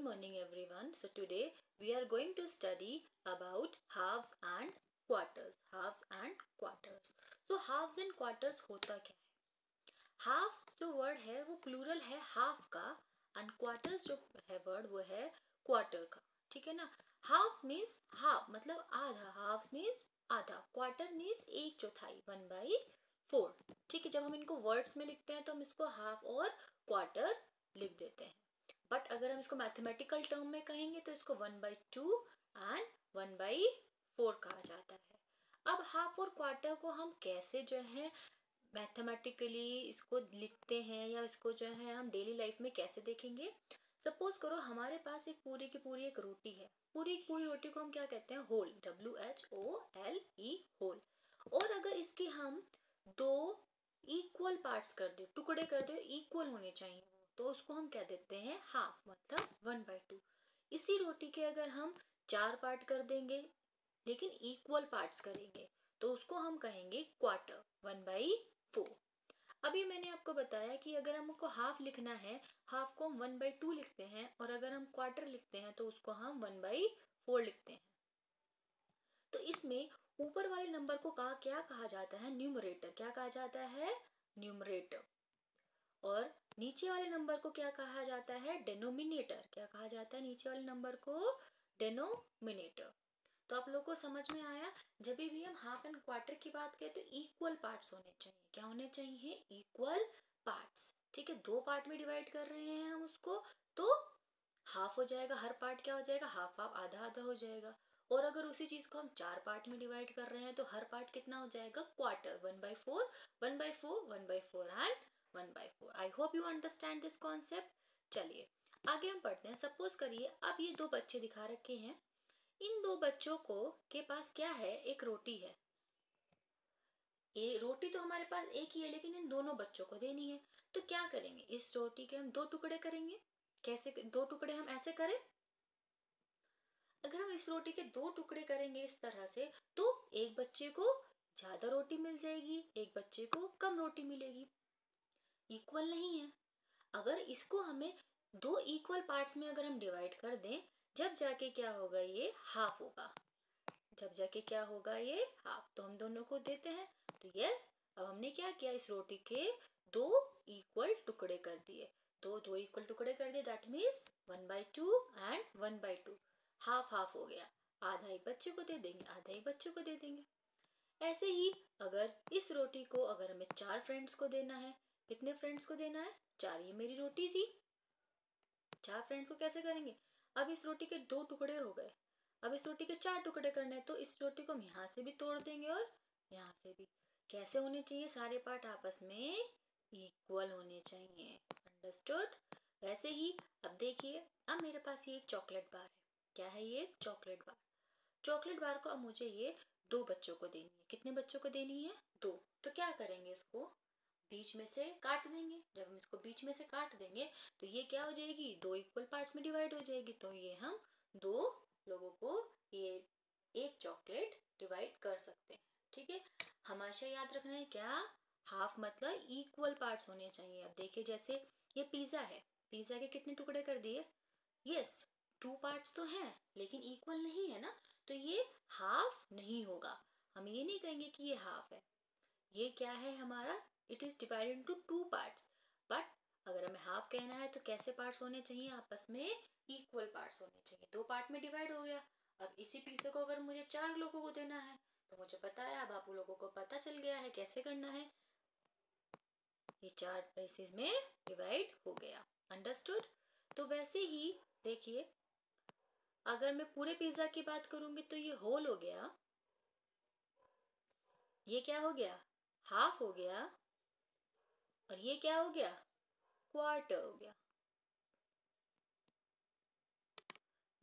morning everyone. So today we are going to study about halves and quarters. Halves and quarters. So halves and quarters होता क्या है? Half जो word है वो plural है half का एंड क्वार्टर्स जो है वर्ड वो है क्वार्टर का. ठीक है ना. हाफ मीन्स हाफ मतलब आधा. हाफ मीन्स आधा. क्वार्टर मीन्स एक चौथाई. 1/4. ठीक है. जब हम इनको वर्ड्स में लिखते हैं तो हम इसको हाफ और क्वार्टर लिख देते हैं. बट अगर हम इसको मैथमेटिकल टर्म में कहेंगे तो इसको 1/2 एंड 1/4 कहा जाता है. अब हाफ और क्वार्टर को हम कैसे जो है मैथमेटिकली इसको लिखते हैं या इसको जो है हम डेली लाइफ में कैसे देखेंगे. सपोज करो हमारे पास एक पूरी की पूरी एक रोटी है. पूरी की पूरी रोटी को हम क्या कहते हैं? होल. WHOLE. होल. और अगर इसके हम दो इक्वल पार्ट्स कर दे, टुकड़े कर दे, इक्वल होने चाहिए तो उसको हम क्या देते हैं? हाफ. मतलब 1/2. इसी रोटी के अगर हम 4 पार्ट कर देंगे लेकिन इक्वल पार्ट्स करेंगे तो उसको हम कहेंगे क्वार्टर. 1/4. अभी मैंने आपको बताया कि अगर हमको हाफ लिखना है, हाफ को हम 1/2 लिखते हैं और अगर हम क्वार्टर लिखते हैं तो उसको हम 1/4 लिखते हैं. तो इसमें ऊपर वाले नंबर को क्या कहा जाता है? न्यूमरेटर. क्या कहा जाता है? न्यूमरेटर. और नीचे वाले नंबर को क्या कहा जाता है? डेनोमिनेटर. क्या कहा जाता है नीचे वाले नंबर को? डेनोमिनेटर. तो आप लोगों को समझ में आया. जब भी हम हाफ एंड क्वार्टर की बात करें तो इक्वल पार्ट्स होने चाहिए. क्या होने चाहिए? Equal parts. ठीक है. 2 पार्ट में डिवाइड कर रहे हैं हम उसको तो हाफ हो जाएगा. हर पार्ट क्या हो जाएगा? Half half. आधा आधा हो जाएगा. और अगर उसी चीज को हम 4 पार्ट में डिवाइड कर रहे हैं तो हर पार्ट कितना हो जाएगा? Quarter. 1/4 1/4 1/4 and 1/4. I hope you understand this concept. चलिए आगे हम पढ़ते हैं. सपोज करिए अब ये 2 बच्चे दिखा रखे हैं. इन 2 बच्चों को के पास क्या है? एक रोटी है. ये रोटी तो हमारे पास एक ही है लेकिन इन दोनों बच्चों को देनी है. तो क्या करेंगे? इस रोटी के हम 2 टुकड़े करेंगे. कैसे 2 टुकड़े हम ऐसे करें? अगर हम इस रोटी के 2 टुकड़े करेंगे इस तरह से तो एक बच्चे को ज्यादा रोटी मिल जाएगी, एक बच्चे को कम रोटी मिलेगी. इक्वल नहीं है. अगर इसको हमें 2 इक्वल पार्ट्स में अगर हम डिवाइड कर दें जब जाके क्या होगा? ये हाफ होगा. जब जाके क्या होगा? ये हाफ. तो हम दोनों को देते हैं. तो यस, अब हमने क्या किया? इस रोटी के 2 इक्वल टुकड़े कर दिए. तो 2 इक्वल टुकड़े कर दिए. That means 1/2 and 1/2. Half half हो गया. आधा एक बच्चे को दे देंगे, आधा एक बच्चे को दे देंगे. ऐसे ही अगर इस रोटी को अगर हमें 4 फ्रेंड्स को देना है. कितने फ्रेंड्स को देना है? 4. ये मेरी रोटी थी. 4 फ्रेंड्स को कैसे करेंगे? अब इस रोटी के 2 टुकड़े हो गए. अब इस रोटी के 4 टुकड़े करने हैं तो इस रोटी को हम यहाँ से भी तोड़ देंगे और यहाँ से भी. कैसे होने चाहिए? सारे पार्ट आपस में इक्वल होने चाहिए. अंडरस्टूड. वैसे ही अब देखिए अब मेरे पास ये एक चॉकलेट बार है. क्या है ये? Chocolate bar. चॉकलेट बार को अब मुझे ये 2 बच्चों को देनी है. कितने बच्चों को देनी है? 2. तो क्या करेंगे? इसको बीच में से काट देंगे. जब हम इसको बीच में से काट देंगे तो ये क्या हो जाएगी? 2 इक्वल पार्ट्स में डिवाइड हो जाएगी. तो ये हम 2 लोगों को ये एक चॉकलेट डिवाइड कर सकते हैं. ठीक है. हमेशा याद रखना है क्या? हाफ मतलब इक्वल पार्ट्स होने चाहिए. अब देखिए जैसे ये पिज्जा है. पिज्जा के कितने टुकड़े कर दिए? यस, 2 पार्ट्स तो हैं लेकिन इक्वल नहीं है ना. तो ये हाफ नहीं होगा. हम ये नहीं कहेंगे कि ये हाफ है. ये क्या है हमारा? It is divided into 2 parts. But अगर हमें हाफ कहना है तो कैसे पार्ट्स होने चाहिए? आपस में इक्वल पार्ट्स होने चाहिए. 2 पार्ट में डिवाइड हो गया. अब इसी पिज्जा को अगर मुझे 4 लोगों को देना है तो मुझे पता है. अब आप लोगों को पता चल गया है कैसे करना है. ये 4 पीसेस में डिवाइड हो गया. अंडरस्टूड. तो वैसे ही देखिए अगर मैं पूरे पिज्जा की बात करूंगी तो ये होल हो गया. ये क्या हो गया? हाफ हो गया. और ये क्या हो गया? क्वार्टर हो गया.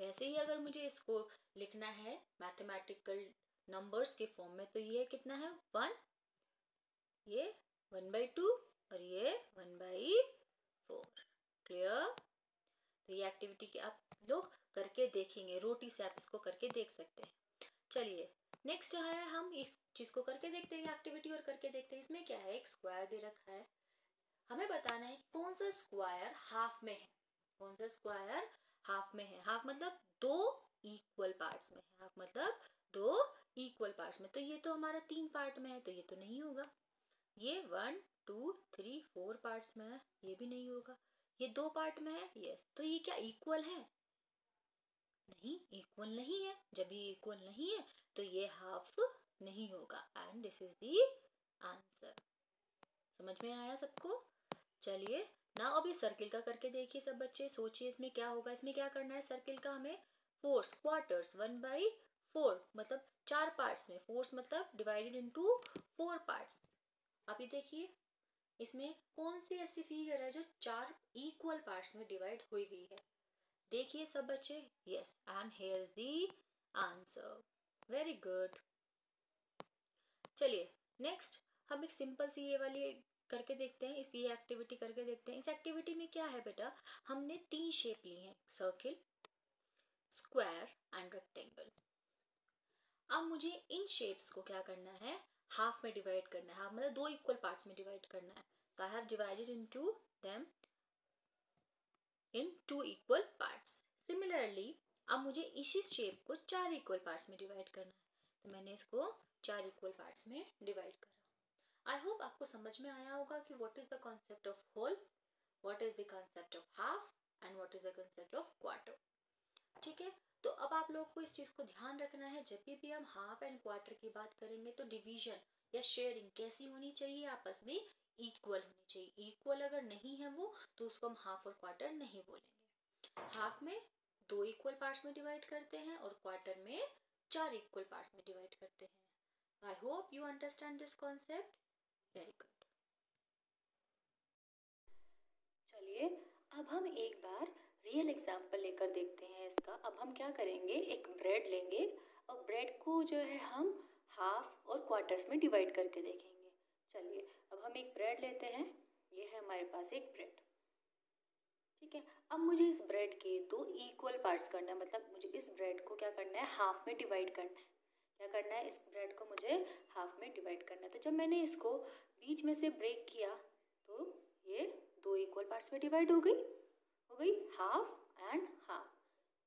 वैसे ही अगर मुझे इसको लिखना है मैथमेटिकल नंबर्स के फॉर्म में तो ये कितना है? 1. ये 1/2 और ये 1/4. क्लियर. तो ये एक्टिविटी के आप लोग करके देखेंगे. रोटी से आप इसको करके देख सकते हैं. चलिए नेक्स्ट जो है हम इस चीज को करके देखते हैं. एक्टिविटी और करके देखते हैं. इसमें क्या है? एक स्क्वायर दे रखा है. हमें बताना है कि कौन सा स्क्वायर हाफ में है. कौन सा स्क्वायर हाफ में है, हाफ मतलब दो इक्वल पार्ट्स में है, हाफ मतलब दो इक्वल पार्ट्स में, तो ये तो हमारा 3 पार्ट में है, तो ये तो नहीं होगा। ये 1 2 3 4 पार्ट्स में है, ये भी नहीं होगा। ये 2 पार्ट में है, यस, तो ये क्या इक्वल है? नहीं, इक्वल नहीं है। जब ये इक्वल नहीं है तो ये हाफ नहीं होगा, and this is the answer. समझ में आया सबको? चलिए ना, अब ये सर्किल का करके देखिए सब बच्चे, सोचिए इसमें क्या होगा। इसमें क्या करना है, सर्किल का हमें फोर्स क्वार्टर्स 1/4 मतलब 4 पार्ट्स में, फोर्स मतलब डिवाइडेड इनटू 4 पार्ट्स। आप ये देखिए इसमें कौन सी ऐसी फिगर है जो 4 इक्वल पार्ट्स में डिवाइड हुई हुई है। देखिए सब बच्चे, yes, and here is the answer. Very good. चलिए नेक्स्ट हम एक सिंपल सी ये वाली करके देखते हैं, इस ये एक्टिविटी करके देखते हैं। इस एक्टिविटी में क्या है बेटा, हमने 3 शेप ली हैं, सर्किल, स्क्वायर एंड रेक्टेंगल। अब मुझे इन शेप्स को क्या करना है, हाफ में डिवाइड करना है, हाफ मतलब 2 इक्वल पार्ट्स में डिवाइड करना है। तो I have divided into them in 2 equal parts. Similarly अब मुझे इसी शेप को 4 इक्वल पार्ट्स में डिवाइड करना है, तो मैंने इसको 4 इक्वल पार्ट्स में डिवाइड करा। आई होप आपको समझ में आया होगा कि what is the concept of whole, what is the concept of half and what is the concept of quarter. ठीक है, तो अब आप लोगों को इस चीज को ध्यान रखना है, जब भी हम हाफ एंड क्वार्टर की बात करेंगे तो डिवीजन या शेयरिंग कैसी होनी चाहिए, आपस में इक्वल होनी चाहिए। इक्वल अगर नहीं है वो, तो उसको हम हाफ और क्वार्टर नहीं बोलेंगे। हाफ में 2 इक्वल पार्ट्स में डिवाइड करते हैं और क्वार्टर में 4 इक्वल पार्ट्स में डिवाइड करते हैं। I hope you understand this concept. Very good. चलिए अब हम एक बार रियल एग्जाम्पल लेकर देखते हैं इसका। अब हम क्या करेंगे, एक ब्रेड लेंगे और ब्रेड को जो है हम हाफ और क्वार्टर्स में डिवाइड करके देखेंगे। चलिए अब हम एक ब्रेड लेते हैं, ये है हमारे पास एक ब्रेड। ठीक है, अब मुझे इस ब्रेड के 2 इक्वल पार्ट्स करना है, मतलब मुझे इस ब्रेड को क्या करना है, हाफ में डिवाइड करना है। क्या करना है, इस ब्रेड को मुझे हाफ में डिवाइड करना है। तो जब मैंने इसको बीच में से ब्रेक किया तो ये 2 इक्वल पार्ट्स में डिवाइड हो गई हाफ एंड हाफ,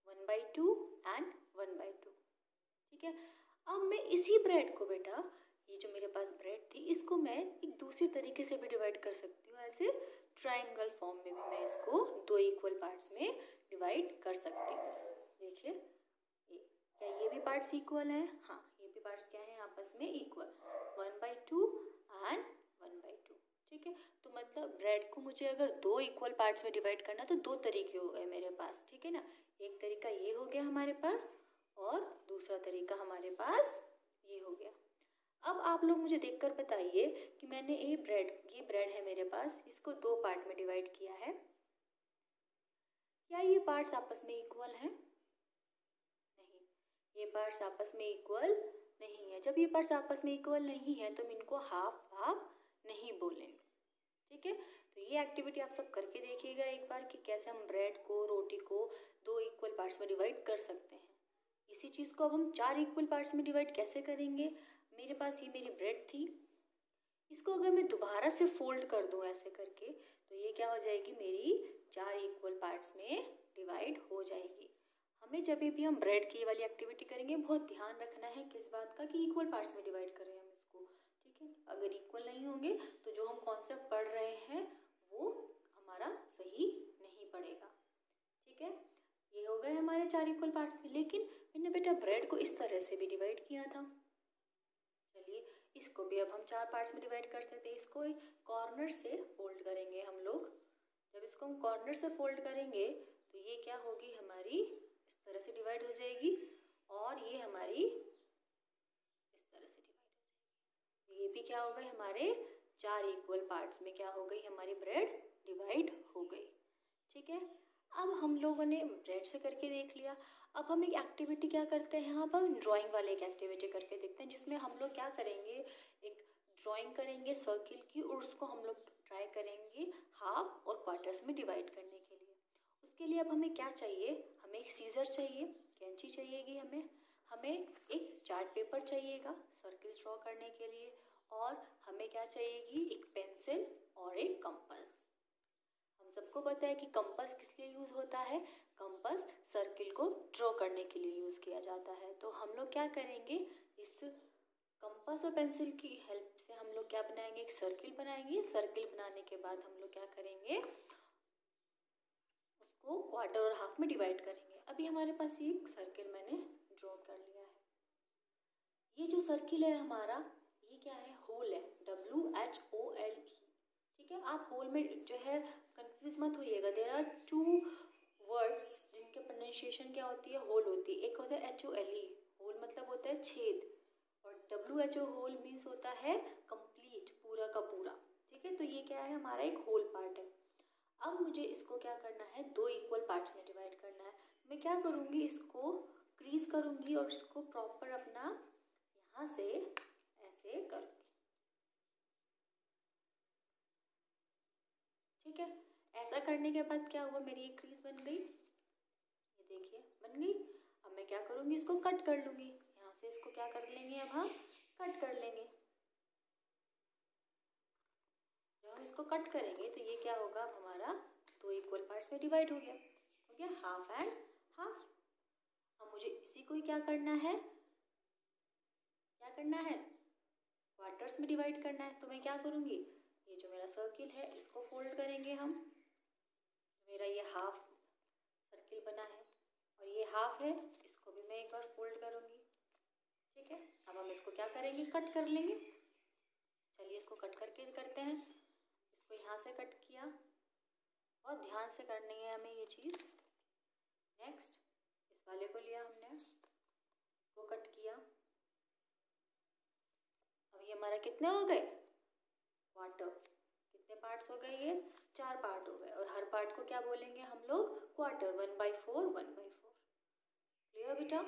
1/2 एंड 1/2। ठीक है, अब मैं इसी ब्रेड को बेटा, ये जो मेरे पास ब्रेड थी, इसको मैं एक दूसरी तरीके से भी डिवाइड कर सकती हूँ। ऐसे ट्रायंगल फॉर्म में भी मैं इसको 2 इक्वल पार्ट्स में डिवाइड कर सकती हूँ। देखिए क्या ये भी पार्ट्स इक्वल है? हाँ, ये भी पार्ट्स क्या है, आपस में इक्वल, 1/2 एंड 1/2। ठीक है, तो मतलब ब्रेड को मुझे अगर 2 इक्वल पार्ट्स में डिवाइड करना तो 2 तरीके हो गए मेरे पास। ठीक है ना, एक तरीका ये हो गया हमारे पास और दूसरा तरीका हमारे पास ये हो गया। अब आप लोग मुझे देखकर बताइए कि मैंने ये ब्रेड है मेरे पास, इसको 2 पार्ट में डिवाइड किया है, क्या ये पार्ट्स आपस में इक्वल हैं? नहीं, ये पार्ट्स आपस में इक्वल नहीं है। जब ये पार्ट्स आपस में इक्वल नहीं है तो हम इनको हाफ हाफ नहीं बोलेंगे। ठीक है, तो ये एक्टिविटी आप सब करके देखिएगा एक बार कि कैसे हम ब्रेड को, रोटी को 2 इक्वल पार्ट्स में डिवाइड कर सकते हैं। इसी चीज़ को अब हम 4 इक्वल पार्ट्स में डिवाइड कैसे करेंगे। मेरे पास ये मेरी ब्रेड थी, इसको अगर मैं दोबारा से फोल्ड कर दूं ऐसे करके, तो ये क्या हो जाएगी, मेरी 4 इक्वल पार्ट्स में डिवाइड हो जाएगी। हमें जब भी हम ब्रेड की वाली एक्टिविटी करेंगे बहुत ध्यान रखना है किस बात का, कि इक्वल पार्ट्स में डिवाइड करें हम इसको। ठीक है, अगर इक्वल नहीं होंगे तो जो हम कॉन्सेप्ट पढ़ रहे हैं वो हमारा सही नहीं पड़ेगा। ठीक है, ये हो गए हमारे 4 इक्वल पार्ट्स में। लेकिन मैंने बेटा ब्रेड को इस तरह से भी डिवाइड किया था। चलिए इसको भी अब हम 4 पार्ट्स में डिवाइड कर सकते हैं। इसको कॉर्नर से फोल्ड करेंगे हम लोग। जब इसको हम कॉर्नर से फोल्ड करेंगे तो ये क्या होगी, हमारी इस तरह से डिवाइड हो जाएगी और ये हमारी इस तरह से डिवाइड हो जाएगी। ये भी क्या हो गए, हमारे 4 इक्वल पार्ट्स में क्या हो गई, हमारी ब्रेड डिवाइड हो गई। ठीक है, अब हम लोगों ने ब्रेड से करके देख लिया। अब हम एक एक्टिविटी क्या करते हैं, यहाँ पर ड्राइंग वाले एक एक्टिविटी करके देखते हैं, जिसमें हम लोग क्या करेंगे, एक ड्राइंग करेंगे सर्किल की और उसको हम लोग ट्राई करेंगे हाफ और क्वार्टर्स में डिवाइड करने के लिए। उसके लिए अब हमें क्या चाहिए, हमें एक सीजर चाहिए, कैंची चाहिएगी, हमें एक चार्ट पेपर चाहिएगा सर्किल ड्रॉ करने के लिए, और हमें क्या चाहिएगी, एक पेंसिल और एक कंपास। हम सबको पता है कि कंपास किस लिए यूज होता है, कंपास सर्किल को ड्रॉ करने के लिए यूज किया जाता है। तो हम लोग क्या करेंगे, इस कंपास और पेंसिल की हेल्प से हम लोग क्या बनाएंगे, एक सर्किल बनाएंगे। सर्किल बनाने के बाद हम लोग क्या करेंगे, उसको क्वार्टर और हाफ में डिवाइड करेंगे। अभी हमारे पास ये सर्किल मैंने ड्रॉ कर लिया है। ये जो सर्किल है हमारा, ये क्या है, होल है, WHOLE। ठीक है, आप होल में जो है कंफ्यूज मत होइएगा। देयर आर टू वर्ड्स जिनके प्रोनाउंसिएशन क्या होती है, होल होती है। एक होता है HOLE, होल मतलब होता है छेद, और WHO होल मीन्स होता है कंप्लीट, पूरा का पूरा। ठीक है, तो ये क्या है, हमारा एक होल पार्ट है। अब मुझे इसको क्या करना है, दो इक्वल पार्ट्स में डिवाइड करना है। मैं क्या करूँगी, इसको क्रीज करूँगी और इसको प्रॉपर अपना यहाँ से ऐसे करूँगी। ठीक है, ऐसा करने के बाद क्या हुआ, मेरी एक क्रीज बन गई, ये देखिए बन गई। अब मैं क्या करूँगी, इसको कट कर लूँगी। यहाँ से इसको क्या कर लेंगे, अब हम कट कर लेंगे। जब हम इसको कट करेंगे तो ये क्या होगा, अब हमारा दो इक्वल पार्ट्स में डिवाइड हो गया हाफ एंड हाफ। अब मुझे इसी को ही क्या करना है, क्वार्टर्स में डिवाइड करना है। तो मैं क्या करूँगी, ये जो मेरा सर्किल है इसको फोल्ड करेंगे हम। मेरा ये हाफ सर्किल बना है और ये हाफ है, इसको भी मैं एक बार फोल्ड करूँगी। ठीक है, अब हम इसको क्या करेंगे, कट कर लेंगे। चलिए इसको कट करके करते हैं। इसको यहाँ से कट किया, बहुत ध्यान से करनी है हमें ये चीज़। नेक्स्ट इस वाले को लिया हमने, इसको कट किया। अब ये हमारा कितने हो गए, क्वार्टर। कितने पार्ट्स हो गए, ये 4 पार्ट हो गए, और हर पार्ट को क्या बोलेंगे हम लोग, क्वार्टर। 1/4 1/4। क्लियर बेटा।